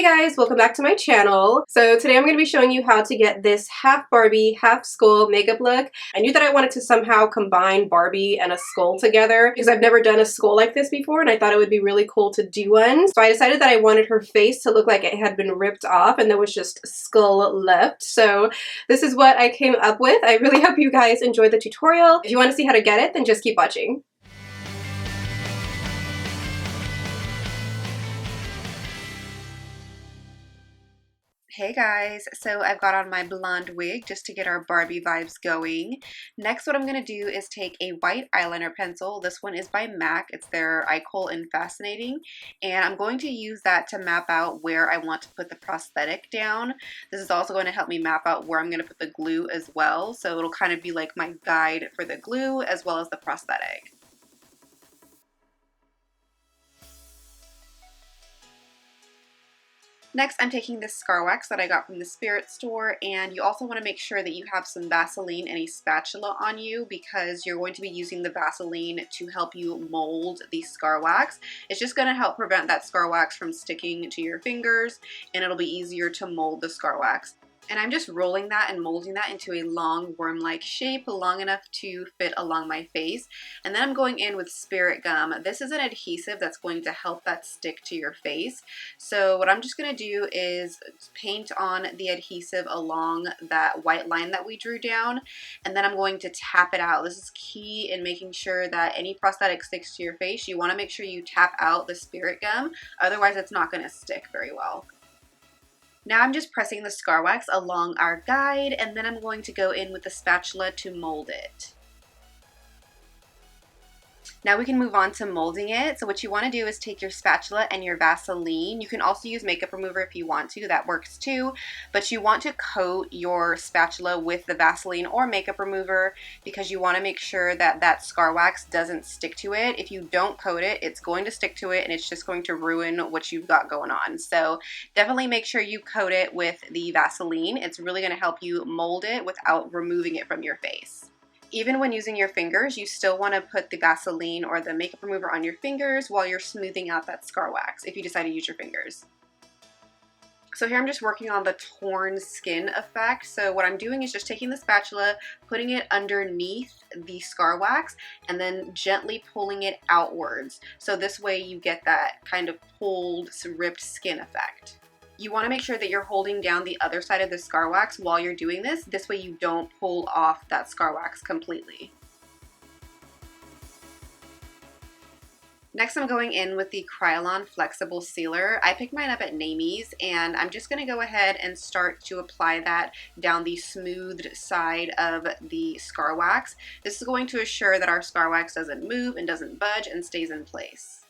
guys, welcome back to my channel. So today I'm going to be showing you how to get this half Barbie, half skull makeup look. I knew that I wanted to somehow combine Barbie and a skull together because I've never done a skull like this before and I thought it would be really cool to do one. So I decided that I wanted her face to look like it had been ripped off and there was just skull left. So this is what I came up with. I really hope you guys enjoyed the tutorial. If you want to see how to get it, then just keep watching. Hey guys, so I've got on my blonde wig just to get our Barbie vibes going. Next, what I'm going to do is take a white eyeliner pencil. This one is by MAC. It's their I Cole in Fascinating. And I'm going to use that to map out where I want to put the prosthetic down. This is also going to help me map out where I'm going to put the glue as well. So it'll kind of be like my guide for the glue as well as the prosthetic. Next, I'm taking this scar wax that I got from the Spirit store, and you also want to make sure that you have some Vaseline and a spatula on you because you're going to be using the Vaseline to help you mold the scar wax. It's just going to help prevent that scar wax from sticking to your fingers, and it'll be easier to mold the scar wax. And I'm just rolling that and molding that into a long worm-like shape, long enough to fit along my face. And then I'm going in with Spirit Gum. This is an adhesive that's going to help that stick to your face. So what I'm just going to do is paint on the adhesive along that white line that we drew down. And then I'm going to tap it out. This is key in making sure that any prosthetic sticks to your face. You want to make sure you tap out the Spirit Gum. Otherwise, it's not going to stick very well. Now I'm just pressing the scar wax along our guide, and then I'm going to go in with the spatula to mold it. Now we can move on to molding it. So what you want to do is take your spatula and your Vaseline. You can also use makeup remover if you want to, that works too. But you want to coat your spatula with the Vaseline or makeup remover because you want to make sure that that scar wax doesn't stick to it. If you don't coat it, it's going to stick to it and it's just going to ruin what you've got going on. So definitely make sure you coat it with the Vaseline. It's really going to help you mold it without removing it from your face. Even when using your fingers, you still want to put the Vaseline or the makeup remover on your fingers while you're smoothing out that scar wax if you decide to use your fingers. So here I'm just working on the torn skin effect. So what I'm doing is just taking the spatula, putting it underneath the scar wax, and then gently pulling it outwards. So this way you get that kind of pulled, ripped skin effect. You want to make sure that you're holding down the other side of the scar wax while you're doing this. This way you don't pull off that scar wax completely. Next, I'm going in with the Krystal Flexible Sealer. I picked mine up at Namie's, and I'm just going to go ahead and start to apply that down the smoothed side of the scar wax. This is going to assure that our scar wax doesn't move and doesn't budge and stays in place.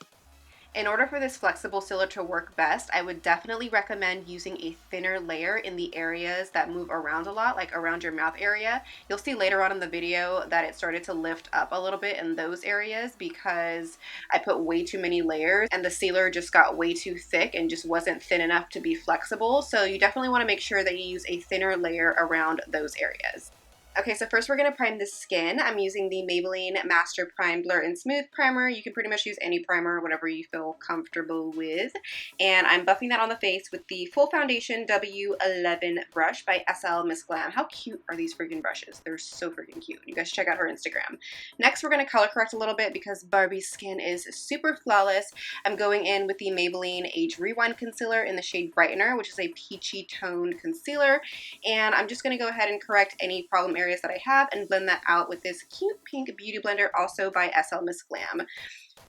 In order for this flexible sealer to work best, I would definitely recommend using a thinner layer in the areas that move around a lot, like around your mouth area. You'll see later on in the video that it started to lift up a little bit in those areas because I put way too many layers and the sealer just got way too thick and just wasn't thin enough to be flexible. So you definitely want to make sure that you use a thinner layer around those areas. Okay, so first we're going to prime the skin. I'm using the Maybelline Master Prime Blur and Smooth Primer. You can pretty much use any primer, whatever you feel comfortable with. And I'm buffing that on the face with the Full Foundation W11 brush by SL Miss Glam. How cute are these freaking brushes? They're so freaking cute. You guys check out her Instagram. Next, we're going to color correct a little bit because Barbie's skin is super flawless. I'm going in with the Maybelline Age Rewind Concealer in the shade Brightener, which is a peachy toned concealer. And I'm just going to go ahead and correct any problem areas that I have and blend that out with this cute pink beauty blender, also by SL Miss Glam.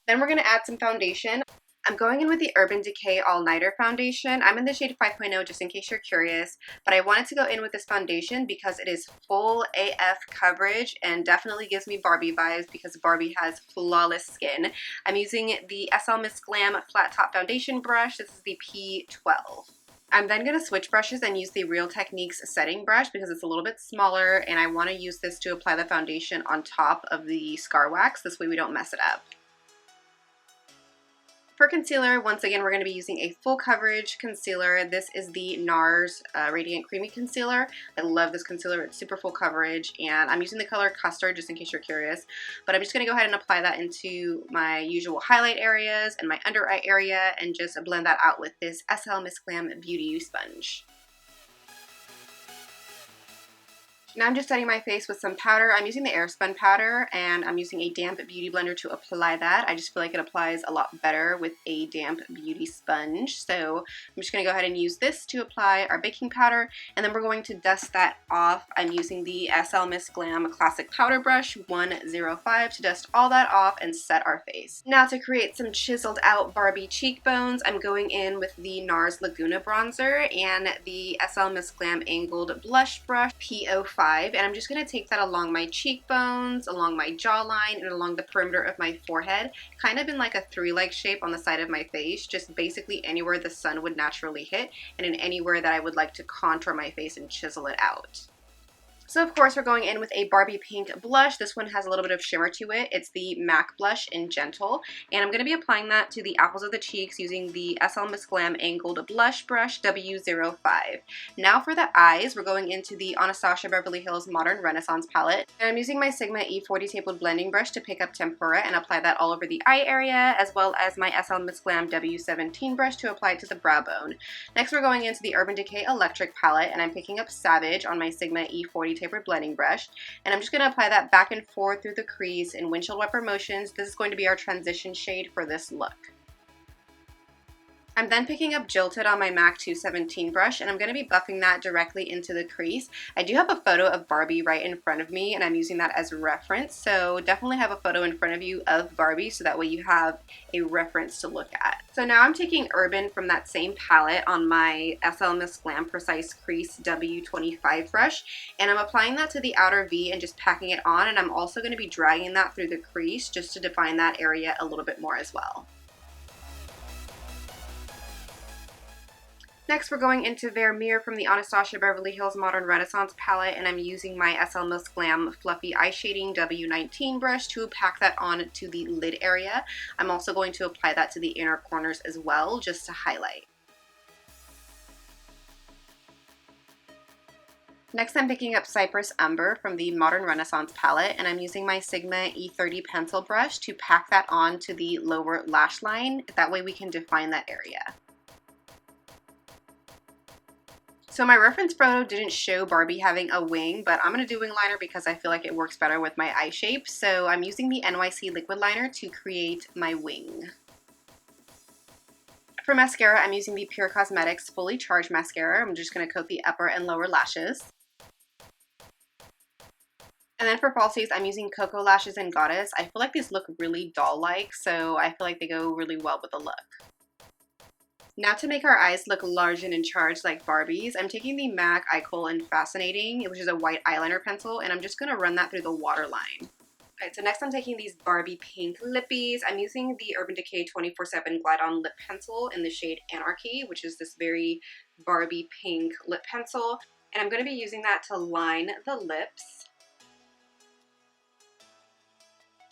Then we're going to add some foundation. I'm going in with the Urban Decay All Nighter foundation. I'm in the shade 5.0 just in case you're curious, but I wanted to go in with this foundation because it is full AF coverage and definitely gives me Barbie vibes because Barbie has flawless skin. I'm using the SL Miss Glam Flat Top Foundation brush. This is the P12. I'm then going to switch brushes and use the Real Techniques setting brush because it's a little bit smaller and I want to use this to apply the foundation on top of the scar wax. This way we don't mess it up. For concealer, once again, we're going to be using a full coverage concealer. This is the NARS Radiant Creamy Concealer. I love this concealer. It's super full coverage, and I'm using the color Custard just in case you're curious. But I'm just going to go ahead and apply that into my usual highlight areas and my under eye area and just blend that out with this SL Miss Glam Beauty Sponge. Now I'm just setting my face with some powder. I'm using the Airspun powder, and I'm using a damp beauty blender to apply that. I just feel like it applies a lot better with a damp beauty sponge. So I'm just going to go ahead and use this to apply our baking powder, and then we're going to dust that off. I'm using the SL Miss Glam Classic Powder Brush 105 to dust all that off and set our face. Now to create some chiseled out Barbie cheekbones, I'm going in with the NARS Laguna Bronzer and the SL Miss Glam Angled Blush Brush P05. And I'm just going to take that along my cheekbones, along my jawline, and along the perimeter of my forehead, kind of in like a three-leg shape on the side of my face, just basically anywhere the sun would naturally hit, and in anywhere that I would like to contour my face and chisel it out. So of course we're going in with a Barbie pink blush. This one has a little bit of shimmer to it. It's the MAC blush in Gentle, and I'm going to be applying that to the apples of the cheeks using the SL Miss Glam Angled Blush Brush W05. Now for the eyes, we're going into the Anastasia Beverly Hills Modern Renaissance palette, and I'm using my Sigma E40 Tapered Blending Brush to pick up tempera and apply that all over the eye area, as well as my SL Miss Glam W17 brush to apply it to the brow bone. Next we're going into the Urban Decay Electric palette, and I'm picking up Savage on my Sigma E40 Tapered Blending Brush, and I'm just going to apply that back and forth through the crease in windshield wiper motions. This is going to be our transition shade for this look. I'm then picking up Jilted on my MAC 217 brush, and I'm going to be buffing that directly into the crease. I do have a photo of Barbie right in front of me, and I'm using that as reference, so definitely have a photo in front of you of Barbie so that way you have a reference to look at. So now I'm taking Urban from that same palette on my SL Miss Glam Precise Crease W25 brush, and I'm applying that to the outer V and just packing it on, and I'm also going to be dragging that through the crease just to define that area a little bit more as well. Next, we're going into Vermeer from the Anastasia Beverly Hills Modern Renaissance palette, and I'm using my SL Miss Glam Fluffy Eye Shading W19 brush to pack that on to the lid area. I'm also going to apply that to the inner corners as well, just to highlight. Next, I'm picking up Cypress Umber from the Modern Renaissance palette, and I'm using my Sigma E30 pencil brush to pack that on to the lower lash line. That way we can define that area. So my reference photo didn't show Barbie having a wing, but I'm going to do wing liner because I feel like it works better with my eye shape. So I'm using the NYC liquid liner to create my wing. For mascara, I'm using the Pure Cosmetics Fully Charged Mascara. I'm just going to coat the upper and lower lashes. And then for falsies, I'm using Cocoa Lashes and Goddess. I feel like these look really doll-like, so I feel like they go really well with the look. Now to make our eyes look large and in charge like Barbie's, I'm taking the MAC Eye Kohl in Fascinating, which is a white eyeliner pencil, and I'm just going to run that through the waterline. Alright, so next I'm taking these Barbie pink lippies. I'm using the Urban Decay 24/7 Glide On Lip Pencil in the shade Anarchy, which is this very Barbie pink lip pencil, and I'm going to be using that to line the lips.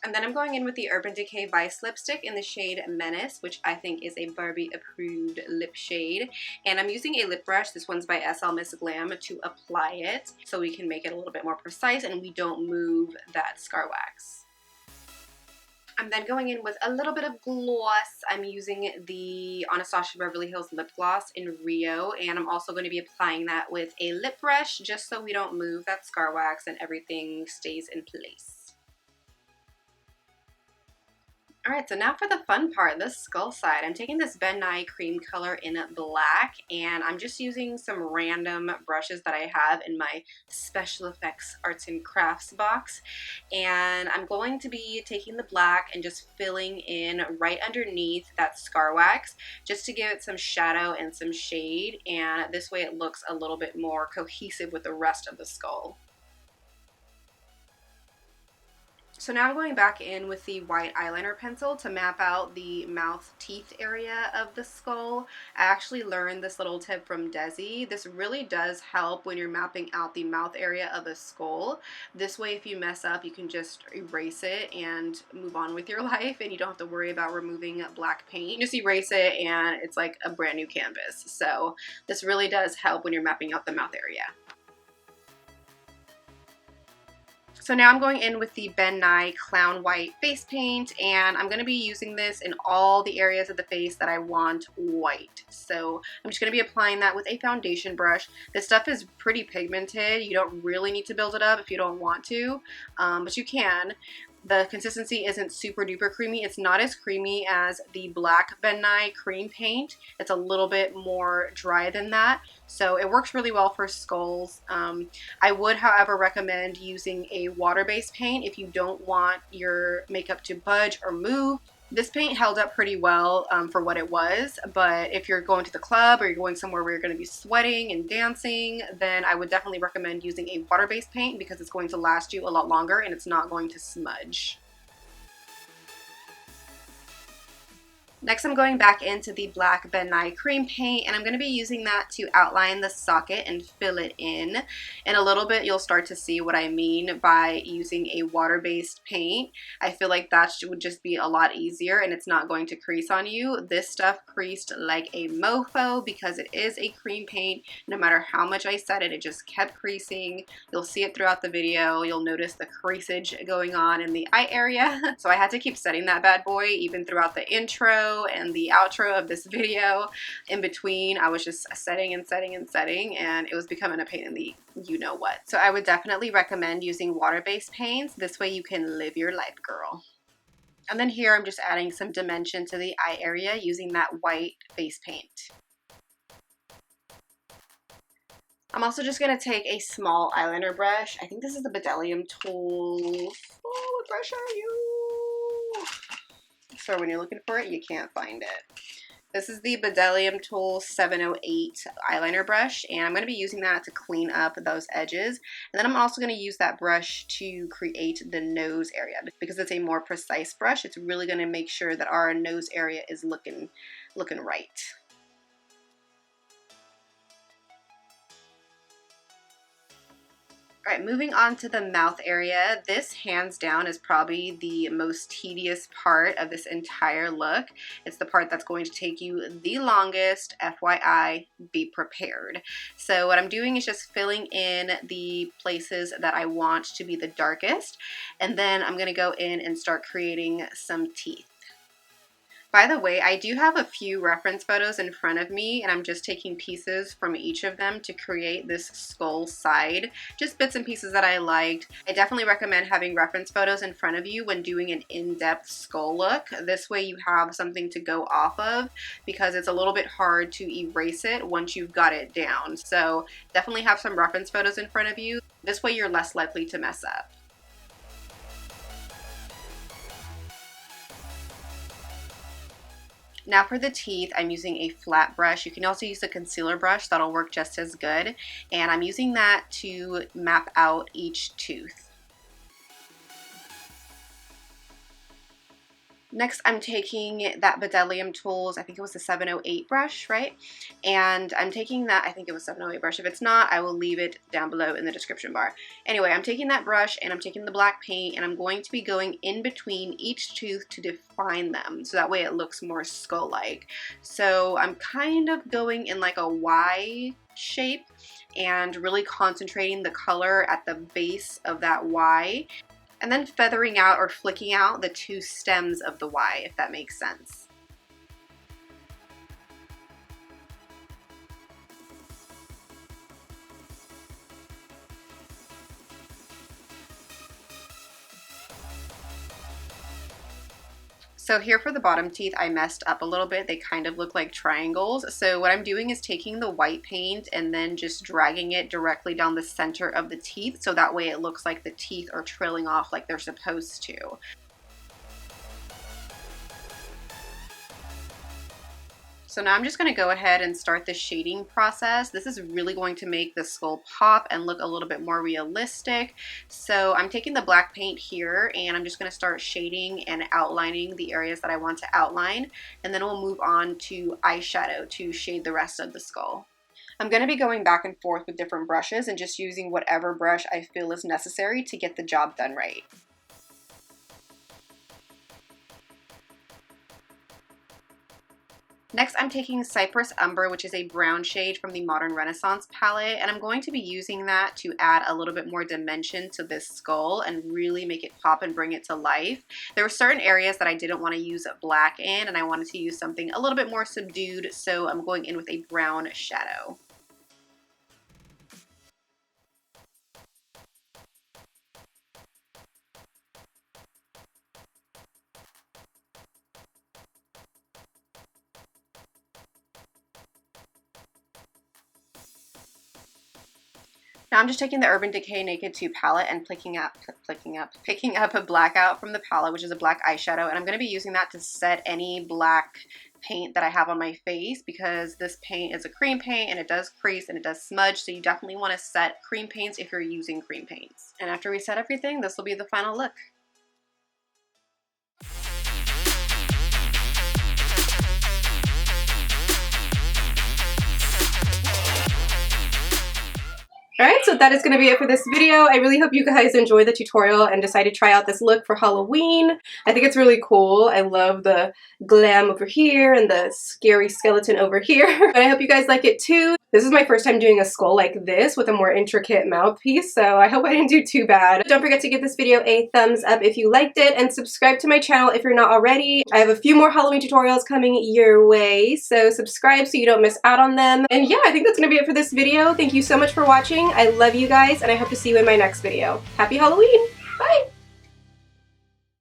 And then I'm going in with the Urban Decay Vice lipstick in the shade Menace, which I think is a Barbie approved lip shade. And I'm using a lip brush, this one's by SL Miss Glam, to apply it so we can make it a little bit more precise and we don't move that scar wax. I'm then going in with a little bit of gloss. I'm using the Anastasia Beverly Hills lip gloss in Rio, and I'm also going to be applying that with a lip brush just so we don't move that scar wax and everything stays in place. Alright, so now for the fun part, the skull side. I'm taking this Ben Nye cream color in black, and I'm just using some random brushes that I have in my Special Effects Arts and Crafts box. And I'm going to be taking the black and just filling in right underneath that scar wax, just to give it some shadow and some shade, and this way it looks a little bit more cohesive with the rest of the skull. So now I'm going back in with the white eyeliner pencil to map out the mouth teeth area of the skull. I actually learned this little tip from Desi. This really does help when you're mapping out the mouth area of a skull. This way, if you mess up, you can just erase it and move on with your life, and you don't have to worry about removing black paint. Just erase it and it's like a brand new canvas. So this really does help when you're mapping out the mouth area. So now I'm going in with the Ben Nye Clown White face paint, and I'm going to be using this in all the areas of the face that I want white. So I'm just going to be applying that with a foundation brush. This stuff is pretty pigmented. You don't really need to build it up if you don't want to, but you can. The consistency isn't super duper creamy. It's not as creamy as the black Ben Nye cream paint. It's a little bit more dry than that. So it works really well for skulls. I would, however, recommend using a water-based paint if you don't want your makeup to budge or move. This paint held up pretty well for what it was, but if you're going to the club or you're going somewhere where you're going to be sweating and dancing, then I would definitely recommend using a water-based paint because it's going to last you a lot longer and it's not going to smudge. Next, I'm going back into the black Ben Nye cream paint, and I'm going to be using that to outline the socket and fill it in. In a little bit, you'll start to see what I mean by using a water-based paint. I feel like that would just be a lot easier, and it's not going to crease on you. This stuff creased like a mofo because it is a cream paint. No matter how much I set it, it just kept creasing. You'll see it throughout the video. You'll notice the creasage going on in the eye area. So I had to keep setting that bad boy even throughout the intro and the outro of this video. In between, I was just setting and setting and setting, and it was becoming a pain in the you-know-what. So I would definitely recommend using water-based paints. This way you can live your life, girl. And then here I'm just adding some dimension to the eye area using that white face paint. I'm also just going to take a small eyeliner brush. I think this is the BDellium tool. Oh, what brush are you? So when you're looking for it, you can't find it. This is the BDellium Tool 708 eyeliner brush, and I'm going to be using that to clean up those edges. And then I'm also going to use that brush to create the nose area. Because it's a more precise brush, it's really going to make sure that our nose area is looking right. Alright, moving on to the mouth area. This, hands down, is probably the most tedious part of this entire look. It's the part that's going to take you the longest. FYI, be prepared. So what I'm doing is just filling in the places that I want to be the darkest, and then I'm going to go in and start creating some teeth. By the way, I do have a few reference photos in front of me, and I'm just taking pieces from each of them to create this skull side. Just bits and pieces that I liked. I definitely recommend having reference photos in front of you when doing an in-depth skull look. This way you have something to go off of, because it's a little bit hard to erase it once you've got it down. So definitely have some reference photos in front of you. This way you're less likely to mess up. Now for the teeth, I'm using a flat brush. You can also use a concealer brush, that'll work just as good. And I'm using that to map out each tooth. Next, I'm taking that BDellium Tools, I think it was the 708 brush, right? And I'm taking that, I think it was 708 brush. If it's not, I will leave it down below in the description bar. Anyway, I'm taking that brush and I'm taking the black paint, and I'm going to be going in between each tooth to define them, so that way it looks more skull-like. So I'm kind of going in like a Y shape and really concentrating the color at the base of that Y, and then feathering out or flicking out the two stems of the Y, if that makes sense. So here for the bottom teeth, I messed up a little bit. They kind of look like triangles. So what I'm doing is taking the white paint and then just dragging it directly down the center of the teeth, so that way it looks like the teeth are trailing off like they're supposed to. So now I'm just going to go ahead and start the shading process. This is really going to make the skull pop and look a little bit more realistic. So I'm taking the black paint here and I'm just going to start shading and outlining the areas that I want to outline, and then we'll move on to eyeshadow to shade the rest of the skull. I'm going to be going back and forth with different brushes and just using whatever brush I feel is necessary to get the job done right. Next, I'm taking Cypress Umber, which is a brown shade from the Modern Renaissance palette, and I'm going to be using that to add a little bit more dimension to this skull and really make it pop and bring it to life. There were certain areas that I didn't want to use black in, and I wanted to use something a little bit more subdued, so I'm going in with a brown shadow. Now I'm just taking the Urban Decay Naked 2 palette and picking up a blackout from the palette, which is a black eyeshadow, and I'm going to be using that to set any black paint that I have on my face, because this paint is a cream paint and it does crease and it does smudge, so you definitely want to set cream paints if you're using cream paints. And after we set everything, this will be the final look. Alright, so that is going to be it for this video. I really hope you guys enjoyed the tutorial and decided to try out this look for Halloween. I think it's really cool. I love the glam over here and the scary skeleton over here. But I hope you guys like it too. This is my first time doing a skull like this with a more intricate mouthpiece, so I hope I didn't do too bad. Don't forget to give this video a thumbs up if you liked it, and subscribe to my channel if you're not already. I have a few more Halloween tutorials coming your way, so subscribe so you don't miss out on them. And yeah, I think that's going to be it for this video. Thank you so much for watching. I love you guys, and I hope to see you in my next video. Happy Halloween! Bye!